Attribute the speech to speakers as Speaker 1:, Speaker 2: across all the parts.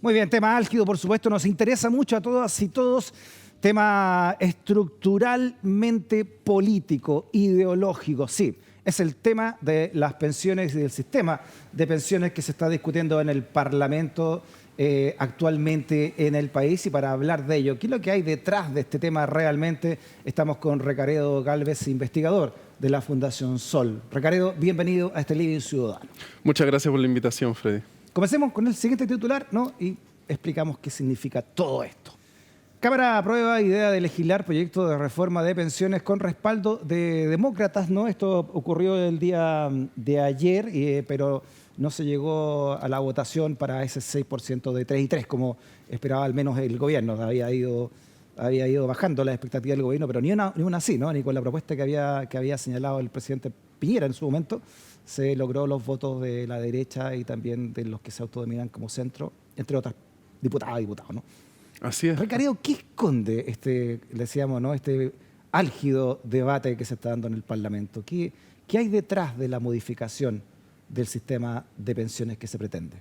Speaker 1: Muy bien, tema álgido, por supuesto, nos interesa mucho a todas y todos. Tema estructuralmente político, ideológico, sí. Es el tema de las pensiones y del sistema de pensiones que se está discutiendo en el Parlamento actualmente en el país. Y para hablar de ello, ¿qué es lo que hay detrás de este tema realmente? Estamos con Recaredo Gálvez, investigador de la Fundación Sol. Recaredo, bienvenido a este Living Ciudadano.
Speaker 2: Muchas gracias por la invitación, Freddy.
Speaker 1: Comencemos con el siguiente titular, ¿no? Y explicamos qué significa todo esto. Cámara aprueba idea de legislar proyecto de reforma de pensiones con respaldo de demócratas, ¿no? Esto ocurrió el día de ayer, pero no se llegó a la votación para ese 6% de 3 y 3, como esperaba al menos el gobierno. Había ido bajando la expectativa del gobierno, pero ni una así, ¿no? Ni con la propuesta que había señalado el presidente Piñera en su momento, se logró los votos de la derecha y también de los que se autodenominan como centro, entre otras diputadas y diputados, ¿no?
Speaker 2: Así es.
Speaker 1: Recaredo, ¿qué esconde decíamos, ¿no? Este álgido debate que se está dando en el Parlamento? ¿Qué hay detrás de la modificación del sistema de pensiones que se pretende?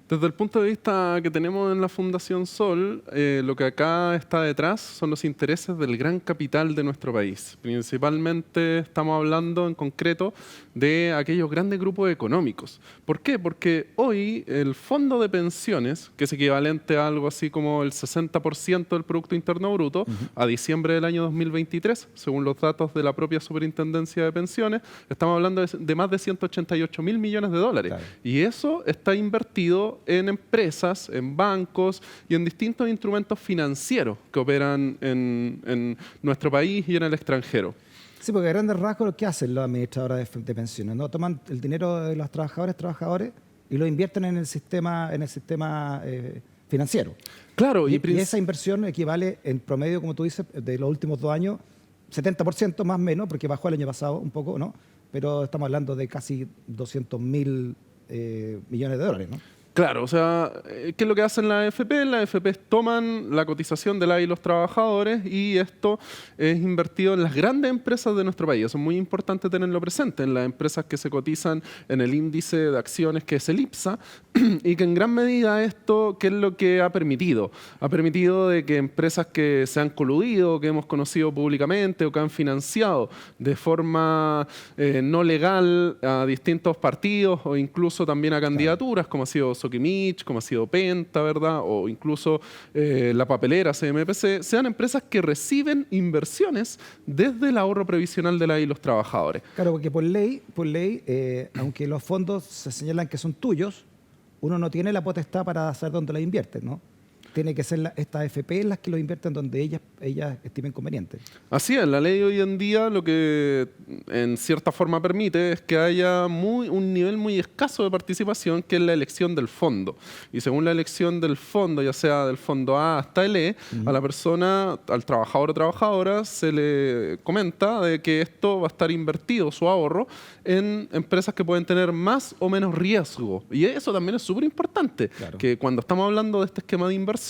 Speaker 2: Desde el punto de vista que tenemos en la Fundación Sol, lo que acá está detrás son los intereses del gran capital de nuestro país. Principalmente estamos hablando en concreto de aquellos grandes grupos económicos. ¿Por qué? Porque hoy el fondo de pensiones, que es equivalente a algo así como el 60% del Producto Interno Bruto, a diciembre del año 2023, según los datos de la propia Superintendencia de Pensiones, estamos hablando de más de 188.000 millones de dólares. Claro. Y eso está invertido en empresas, en bancos y en distintos instrumentos financieros que operan en nuestro país y en el extranjero.
Speaker 1: Sí, porque a grandes rasgos, ¿qué hacen los administradores de pensiones? ¿No? Toman el dinero de los trabajadores y lo invierten en el sistema financiero.
Speaker 2: Claro,
Speaker 1: y esa inversión equivale en promedio, como tú dices, de los últimos 2 años, 70% más o menos, porque bajó el año pasado un poco, ¿no? Pero estamos hablando de casi 200.000 millones de dólares, ¿no?
Speaker 2: Claro, o sea, ¿qué es lo que hacen las AFP? Las AFP toman la cotización de las y los trabajadores y esto es invertido en las grandes empresas de nuestro país. Eso es muy importante tenerlo presente, en las empresas que se cotizan en el índice de acciones que es el IPSA y que en gran medida esto, ¿qué es lo que ha permitido? Ha permitido de que empresas que se han coludido, que hemos conocido públicamente o que han financiado de forma no legal a distintos partidos o incluso también a candidaturas, como ha sido Sokimich, como ha sido Penta, ¿verdad? O incluso la papelera CMPC, sean empresas que reciben inversiones desde el ahorro previsional de las y los trabajadores.
Speaker 1: Claro, porque por ley, aunque los fondos se señalan que son tuyos, uno no tiene la potestad para saber dónde los invierte, ¿no? Tiene que ser estas AFP las que lo invierten donde ellas estimen conveniente.
Speaker 2: Así es, la ley hoy en día lo que en cierta forma permite es que haya un nivel muy escaso de participación, que es la elección del fondo. Y según la elección del fondo, ya sea del fondo A hasta el E, a la persona, al trabajador o trabajadora, se le comenta de que esto va a estar invertido, su ahorro, en empresas que pueden tener más o menos riesgo. Y eso también es súper importante, claro, que cuando estamos hablando de este esquema de inversión,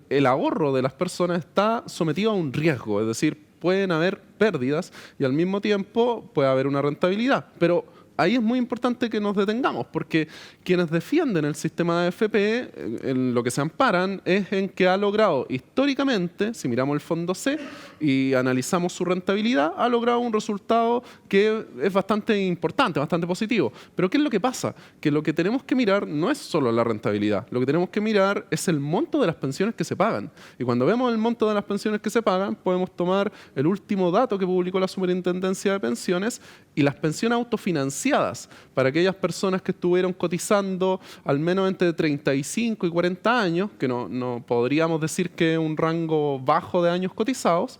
Speaker 2: el ahorro de las personas está sometido a un riesgo, es decir, pueden haber pérdidas y al mismo tiempo puede haber una rentabilidad. Pero ahí es muy importante que nos detengamos, porque quienes defienden el sistema de AFP, en lo que se amparan es en que ha logrado históricamente, si miramos el fondo C y analizamos su rentabilidad, ha logrado un resultado que es bastante importante, bastante positivo. Pero ¿qué es lo que pasa? Que lo que tenemos que mirar no es solo la rentabilidad, lo que tenemos que mirar es el monto de las pensiones que se pagan. Y cuando vemos el monto de las pensiones que se pagan, podemos tomar el último dato que publicó la Superintendencia de Pensiones y las pensiones autofinanciadas para aquellas personas que estuvieron cotizando al menos entre 35 y 40 años, que no podríamos decir que es un rango bajo de años cotizados,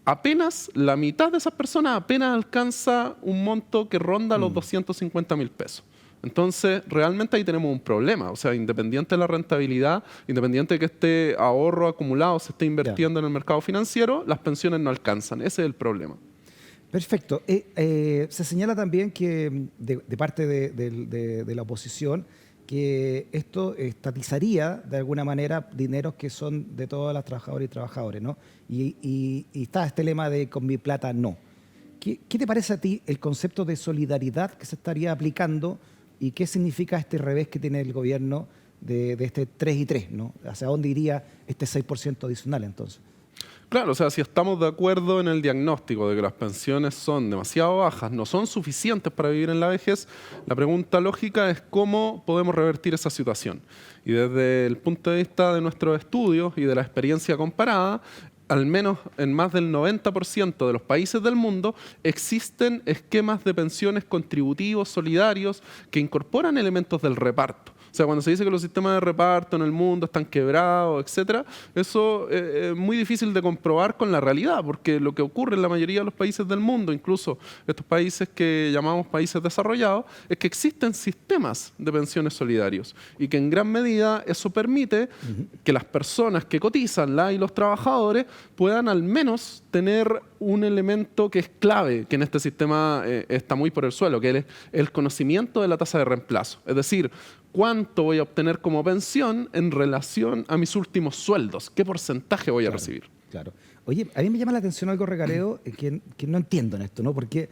Speaker 2: apenas la mitad de esas personas apenas alcanza un monto que ronda los 250.000 pesos. Entonces, realmente ahí tenemos un problema. O sea, independiente de la rentabilidad, independiente de que este ahorro acumulado se esté invirtiendo en el mercado financiero, las pensiones no alcanzan. Ese es el problema.
Speaker 1: Perfecto. Se señala también que de parte de la oposición que esto estatizaría de alguna manera dineros que son de todas las trabajadoras y trabajadores, ¿no? Y está este lema de con mi plata no. ¿Qué te parece a ti el concepto de solidaridad que se estaría aplicando y qué significa este revés que tiene el gobierno de este 3 y 3, ¿no? ¿Hacia dónde iría este 6% adicional entonces?
Speaker 2: Claro, o sea, si estamos de acuerdo en el diagnóstico de que las pensiones son demasiado bajas, no son suficientes para vivir en la vejez, la pregunta lógica es cómo podemos revertir esa situación. Y desde el punto de vista de nuestros estudios y de la experiencia comparada, al menos en más del 90% de los países del mundo, existen esquemas de pensiones contributivos, solidarios, que incorporan elementos del reparto. O sea, cuando se dice que los sistemas de reparto en el mundo están quebrados, etcétera, eso es muy difícil de comprobar con la realidad, porque lo que ocurre en la mayoría de los países del mundo, incluso estos países que llamamos países desarrollados, es que existen sistemas de pensiones solidarios y que en gran medida eso permite que las personas que cotizan, y los trabajadores, puedan al menos tener un elemento que es clave, que en este sistema está muy por el suelo, que es el conocimiento de la tasa de reemplazo. Es decir, cuánto voy a obtener como pensión en relación a mis últimos sueldos, qué porcentaje voy a recibir.
Speaker 1: Claro. Oye, a mí me llama la atención algo, Recareo, que no entiendo en esto, ¿no? Porque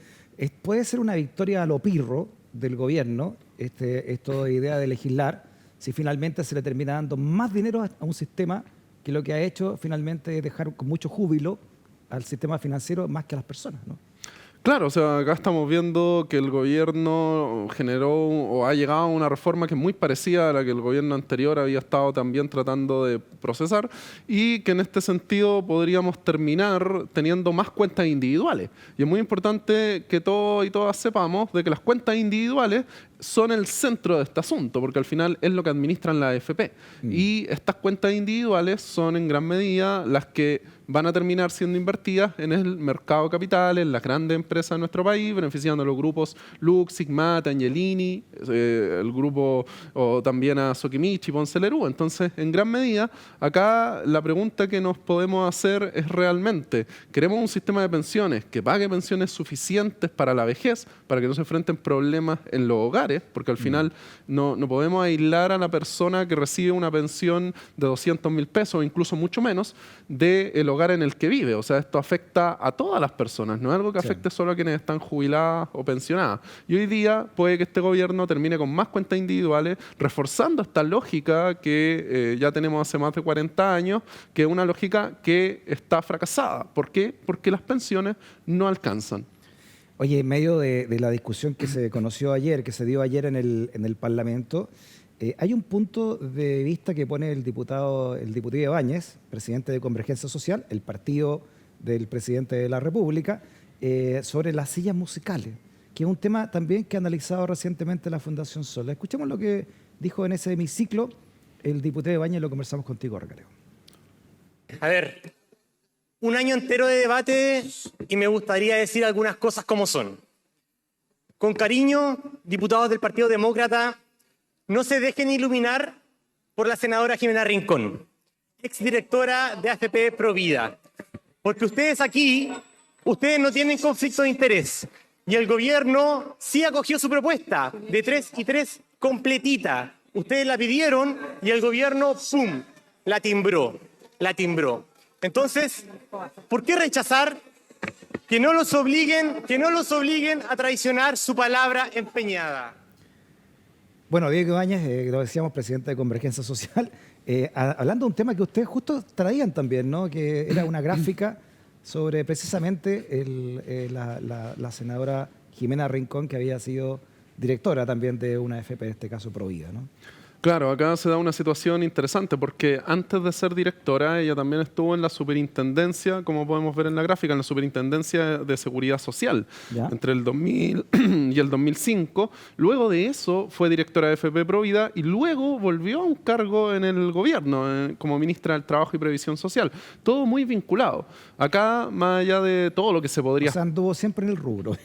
Speaker 1: puede ser una victoria a lo pirro del gobierno, esto de idea de legislar, si finalmente se le termina dando más dinero a un sistema que lo que ha hecho finalmente es dejar con mucho júbilo al sistema financiero más que a las personas, ¿no?
Speaker 2: Claro, o sea, acá estamos viendo que el gobierno generó o ha llegado a una reforma que es muy parecida a la que el gobierno anterior había estado también tratando de procesar y que en este sentido podríamos terminar teniendo más cuentas individuales. Y es muy importante que todos y todas sepamos de que las cuentas individuales son el centro de este asunto, porque al final es lo que administran la AFP. Y estas cuentas individuales son en gran medida las que van a terminar siendo invertidas en el mercado capital, en las grandes empresas de nuestro país, beneficiando a los grupos Lux, Sigmata, Angelini, el grupo, o también a Sokimichi, Ponce Lerú. Entonces, en gran medida, acá la pregunta que nos podemos hacer es realmente, ¿queremos un sistema de pensiones que pague pensiones suficientes para la vejez, para que no se enfrenten problemas en los hogares? Porque al final no podemos aislar a la persona que recibe una pensión de 200.000 pesos o incluso mucho menos del hogar en el que vive. O sea, esto afecta a todas las personas, no es algo que afecte solo a quienes están jubiladas o pensionadas. Y hoy día puede que este gobierno termine con más cuentas individuales, reforzando esta lógica que ya tenemos hace más de 40 años, que es una lógica que está fracasada. ¿Por qué? Porque las pensiones no alcanzan.
Speaker 1: Oye, en medio de la discusión que se conoció ayer, que se dio ayer en el Parlamento, hay un punto de vista que pone el diputado Ibáñez, presidente de Convergencia Social, el partido del presidente de la República, sobre las sillas musicales, que es un tema también que ha analizado recientemente la Fundación Sol. Escuchemos lo que dijo en ese hemiciclo el diputado Ibáñez, lo conversamos contigo, Recareo.
Speaker 3: A ver, un año entero de debate y me gustaría decir algunas cosas como son. Con cariño, diputados del Partido Demócrata, no se dejen iluminar por la senadora Jimena Rincón, exdirectora de AFP Provida, porque ustedes aquí, ustedes no tienen conflicto de interés y el gobierno sí acogió su propuesta de 3 y 3 completita. Ustedes la pidieron y el gobierno, ¡pum!, la timbró. Entonces, ¿por qué rechazar que no los obliguen a traicionar su palabra empeñada?
Speaker 1: Bueno, Diego Ibáñez, lo decíamos, presidente de Convergencia Social, hablando de un tema que ustedes justo traían también, ¿no? Que era una gráfica sobre precisamente la senadora Jimena Rincón, que había sido directora también de una AFP, en este caso Provida, ¿no?
Speaker 2: Claro, acá se da una situación interesante porque antes de ser directora ella también estuvo en la superintendencia, como podemos ver en la gráfica, en la superintendencia de seguridad social, ¿ya?, entre el 2000 y el 2005. Luego de eso fue directora de AFP Provida y luego volvió a un cargo en el gobierno como ministra del Trabajo y Previsión Social. Todo muy vinculado. Acá, más allá de todo lo que se podría...
Speaker 1: O sea, anduvo siempre en el rubro.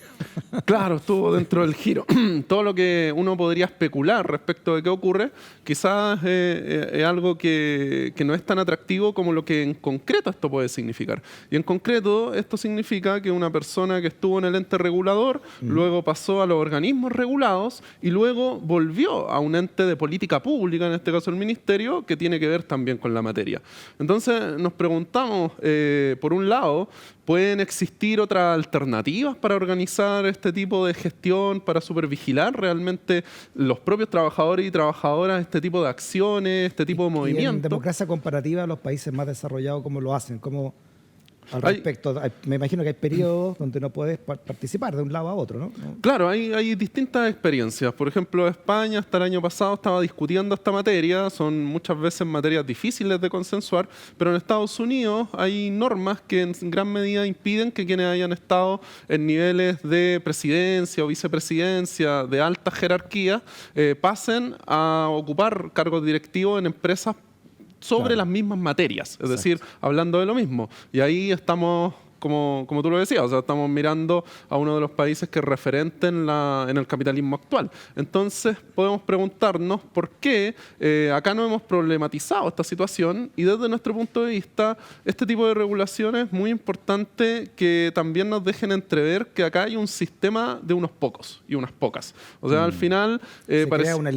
Speaker 2: Claro, estuvo dentro del giro. Todo lo que uno podría especular respecto de qué ocurre, quizás es algo que no es tan atractivo como lo que en concreto esto puede significar. Y en concreto esto significa que una persona que estuvo en el ente regulador, luego pasó a los organismos regulados y luego volvió a un ente de política pública, en este caso el ministerio, que tiene que ver también con la materia. Entonces nos preguntamos, por un lado, ¿pueden existir otras alternativas para organizar este tipo de gestión, para supervigilar realmente los propios trabajadores y trabajadoras incentiva este tipo de acciones, este tipo de
Speaker 1: Y en
Speaker 2: movimientos.
Speaker 1: democracia comparativa, los países más desarrollados, ¿cómo lo hacen? ¿Cómo, al
Speaker 2: Hay-
Speaker 1: respecto? Me imagino que hay periodos donde no puedes participar de un lado a otro, ¿no?
Speaker 2: Claro, hay distintas experiencias. Por ejemplo, España hasta el año pasado estaba discutiendo esta materia. Son muchas veces materias difíciles de consensuar, pero en Estados Unidos hay normas que en gran medida impiden que quienes hayan estado en niveles de presidencia o vicepresidencia de alta jerarquía pasen a ocupar cargos directivos en empresas sobre las mismas materias, es decir, hablando de lo mismo. Y ahí estamos, como tú lo decías, o sea, estamos mirando a uno de los países que es referente en el capitalismo actual. Entonces, podemos preguntarnos por qué acá no hemos problematizado esta situación, y desde nuestro punto de vista, este tipo de regulaciones es muy importante que también nos dejen entrever que acá hay un sistema de unos pocos y unas pocas. O sea, al final...
Speaker 1: Se
Speaker 2: parece-
Speaker 1: crea una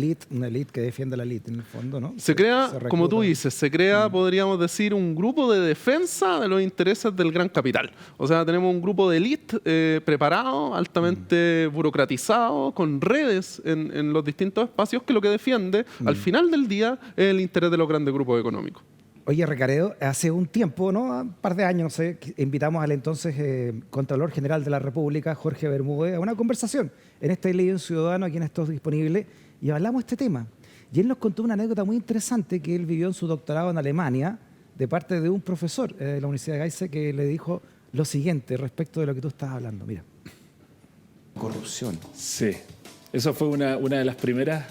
Speaker 1: elite que defiende a la elite, en el fondo, ¿no?
Speaker 2: se crea,
Speaker 1: se
Speaker 2: como tú
Speaker 1: recluta.
Speaker 2: dices, se crea, podríamos decir, un grupo de defensa de los intereses del gran capital. O sea, tenemos un grupo de élite preparado, altamente burocratizado, con redes en los distintos espacios, que lo que defiende, al final del día, es el interés de los grandes grupos económicos.
Speaker 1: Oye, Recaredo, hace un tiempo, ¿no? Un par de años, no sé, invitamos al entonces Contralor General de la República, Jorge Bermúdez, a una conversación en este Ley de un Ciudadano, aquí en Esto Disponible, y hablamos de este tema. Y él nos contó una anécdota muy interesante que él vivió en su doctorado en Alemania, de parte de un profesor de la Universidad de Geyser, que le dijo lo siguiente respecto de lo que tú estás hablando. Mira. Corrupción.
Speaker 4: Sí, eso fue una de las primeras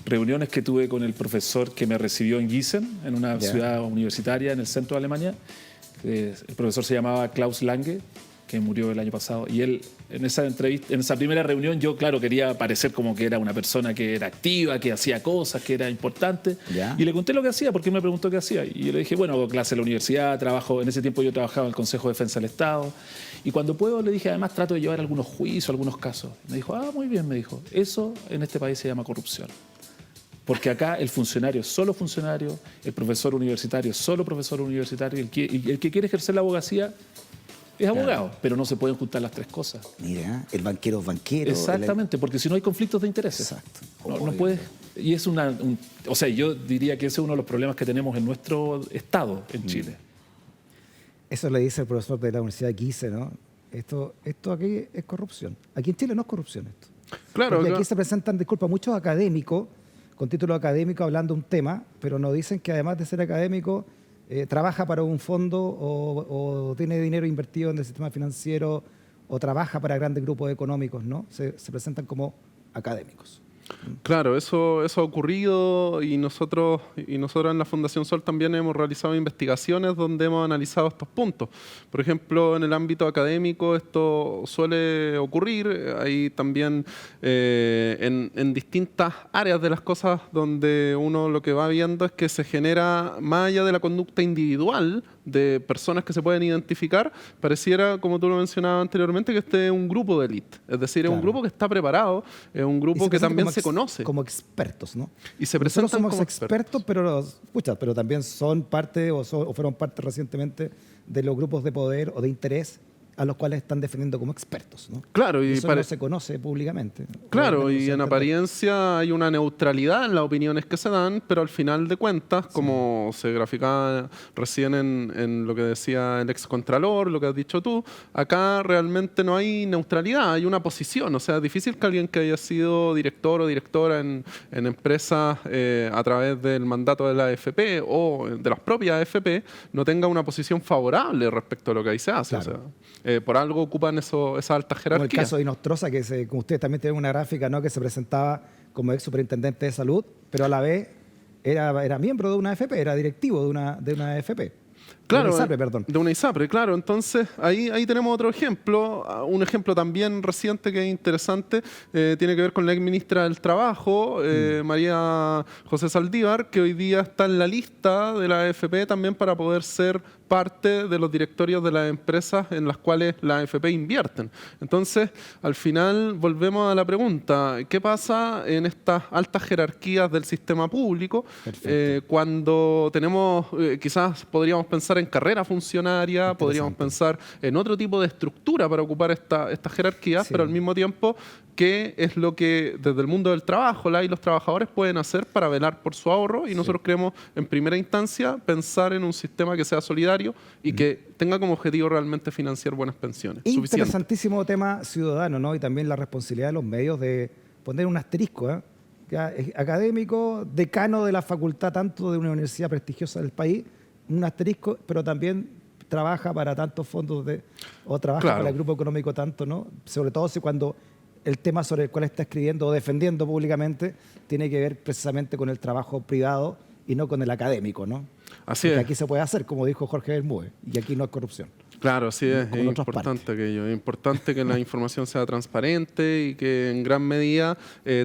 Speaker 4: reuniones que tuve con el profesor que me recibió en Gießen, en una
Speaker 1: Ya.
Speaker 4: ciudad universitaria en el centro de Alemania. El profesor se llamaba Klaus Lange, que murió el año pasado. Y él, en esa entrevista, en esa primera reunión, yo, claro, quería parecer como que era una persona que era activa, que hacía cosas, que era importante.
Speaker 1: Ya.
Speaker 4: Y le conté lo que hacía, porque él me preguntó qué hacía. Y yo le dije, bueno, hago clase en la universidad, trabajo, en ese tiempo yo trabajaba en el Consejo de Defensa del Estado. Y cuando puedo, le dije, además trato de llevar algunos juicios, algunos casos. Me dijo, muy bien, me dijo, eso en este país se llama corrupción. Porque acá el funcionario es solo funcionario, el profesor universitario es solo profesor universitario, y el que quiere ejercer la abogacía es abogado, pero no se pueden juntar las tres cosas.
Speaker 1: Mira, el banquero es banquero.
Speaker 4: Exactamente, porque si no hay conflictos de intereses.
Speaker 1: Exacto.
Speaker 4: No puedes. Y es o sea, yo diría que ese es uno de los problemas que tenemos en nuestro Estado en Chile.
Speaker 1: Eso le dice el profesor de la Universidad de Gießen, ¿no? Esto aquí es corrupción. Aquí en Chile no es corrupción esto.
Speaker 2: Claro,
Speaker 1: Porque
Speaker 2: acá-
Speaker 1: aquí se presentan, disculpa, muchos académicos con título académico hablando un tema, pero no dicen que además de ser académico, trabaja para un fondo o tiene dinero invertido en el sistema financiero o trabaja para grandes grupos económicos, ¿no? Se presentan como académicos.
Speaker 2: Claro, eso ha ocurrido, y nosotros en la Fundación Sol también hemos realizado investigaciones donde hemos analizado estos puntos. Por ejemplo, en el ámbito académico esto suele ocurrir, hay también en distintas áreas de las cosas donde uno lo que va viendo es que se genera, más allá de la conducta individual de personas que se pueden identificar, pareciera, como tú lo mencionabas anteriormente, que este es un grupo de élite. Es decir, es un
Speaker 1: Claro.
Speaker 2: grupo que está preparado, es un
Speaker 1: Y
Speaker 2: grupo que
Speaker 1: presentan
Speaker 2: también
Speaker 1: como
Speaker 2: se conoce.
Speaker 1: Como expertos, ¿no?
Speaker 2: Y se
Speaker 1: Nosotros
Speaker 2: presentan
Speaker 1: somos
Speaker 2: como
Speaker 1: expertos, pero también son parte o fueron parte recientemente de los grupos de poder o de interés a los cuales están defendiendo como expertos, ¿no?
Speaker 2: Claro, y
Speaker 1: Eso no se conoce públicamente.
Speaker 2: Claro,
Speaker 1: O al menos
Speaker 2: y
Speaker 1: se
Speaker 2: en
Speaker 1: entender.
Speaker 2: apariencia hay una neutralidad en las opiniones que se dan, pero al final de cuentas, como se graficaba recién en lo que decía el excontralor, lo que has dicho tú, acá realmente no hay neutralidad, hay una posición. O sea, es difícil que alguien que haya sido director o directora en empresas a través del mandato de la AFP o de las propias AFP no tenga una posición favorable respecto a lo que ahí se hace.
Speaker 1: Claro.
Speaker 2: O sea, por algo ocupan esa alta
Speaker 1: Como el
Speaker 2: jerarquía.
Speaker 1: caso de Inostroza, que como ustedes también tienen una gráfica, ¿no? Que se presentaba como ex superintendente de salud, pero a la vez era miembro de una AFP, era directivo de una AFP.
Speaker 2: Claro,
Speaker 1: De una ISAPRE, perdón.
Speaker 2: de una ISAPRE, claro. Entonces, ahí tenemos otro ejemplo, un ejemplo también reciente que es interesante, tiene que ver con la ex ministra del Trabajo, María José Saldívar, que hoy día está en la lista de la AFP también para poder ser parte de los directorios de las empresas en las cuales las AFP invierten. Entonces, al final volvemos a la pregunta, ¿qué pasa en estas altas jerarquías del sistema público cuando tenemos, quizás podríamos pensar en carrera funcionaria, podríamos pensar en otro tipo de estructura para ocupar estas jerarquías,
Speaker 1: Sí.
Speaker 2: pero al mismo tiempo qué es lo que desde el mundo del trabajo y los trabajadores pueden hacer para velar por su ahorro, y nosotros queremos en primera instancia pensar en un sistema que sea solidario y que tenga como objetivo realmente financiar buenas pensiones. Suficiente.
Speaker 1: Interesantísimo tema ciudadano, ¿no? Y también la responsabilidad de los medios de poner un asterisco, ¿eh? Ya, es académico, decano de la facultad tanto de una universidad prestigiosa del país, un asterisco, pero también trabaja para tantos fondos o trabaja para el grupo económico tanto, ¿no? Sobre todo si cuando el tema sobre el cual está escribiendo o defendiendo públicamente tiene que ver precisamente con el trabajo privado y no con el académico, ¿no?
Speaker 2: Así
Speaker 1: Porque
Speaker 2: es.
Speaker 1: aquí se puede hacer, como dijo Jorge Bermúdez, y aquí no es corrupción.
Speaker 2: Claro, sí, es
Speaker 1: Como en otras
Speaker 2: importante aquello. Es importante que la información sea transparente y que en gran medida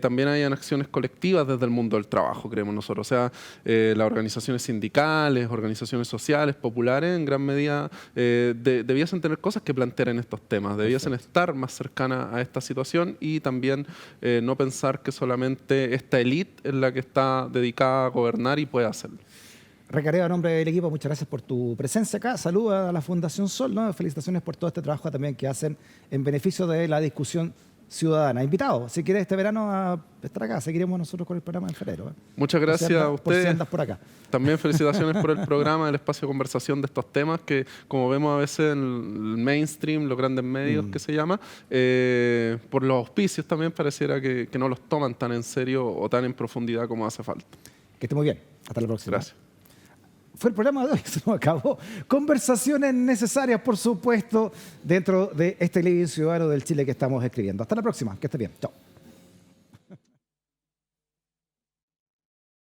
Speaker 2: también hayan acciones colectivas desde el mundo del trabajo, creemos nosotros. O sea, las organizaciones sindicales, organizaciones sociales, populares, en gran medida debiesen tener cosas que plantear en estos temas, debiesen estar más cercanas a esta situación y también no pensar que solamente esta élite es la que está dedicada a gobernar y puede hacerlo.
Speaker 1: Recareo a nombre del equipo, muchas gracias por tu presencia acá. Saludos a la Fundación Sol, ¿no? Felicitaciones por todo este trabajo también que hacen en beneficio de la discusión ciudadana. Invitado, si quieres este verano a estar acá, seguiremos nosotros con el programa en febrero, ¿eh?
Speaker 2: Muchas gracias a
Speaker 1: Por si
Speaker 2: ustedes.
Speaker 1: andas por acá.
Speaker 2: También felicitaciones por el programa, el espacio de conversación de estos temas que, como vemos a veces en el mainstream, los grandes medios que se llama, por los auspicios también pareciera que no los toman tan en serio o tan en profundidad como hace falta.
Speaker 1: Que esté muy bien. Hasta la próxima.
Speaker 2: Gracias.
Speaker 1: Fue el programa de hoy, se nos acabó. Conversaciones necesarias, por supuesto, dentro de este living ciudadano del Chile que estamos escribiendo. Hasta la próxima, que esté bien. Chao.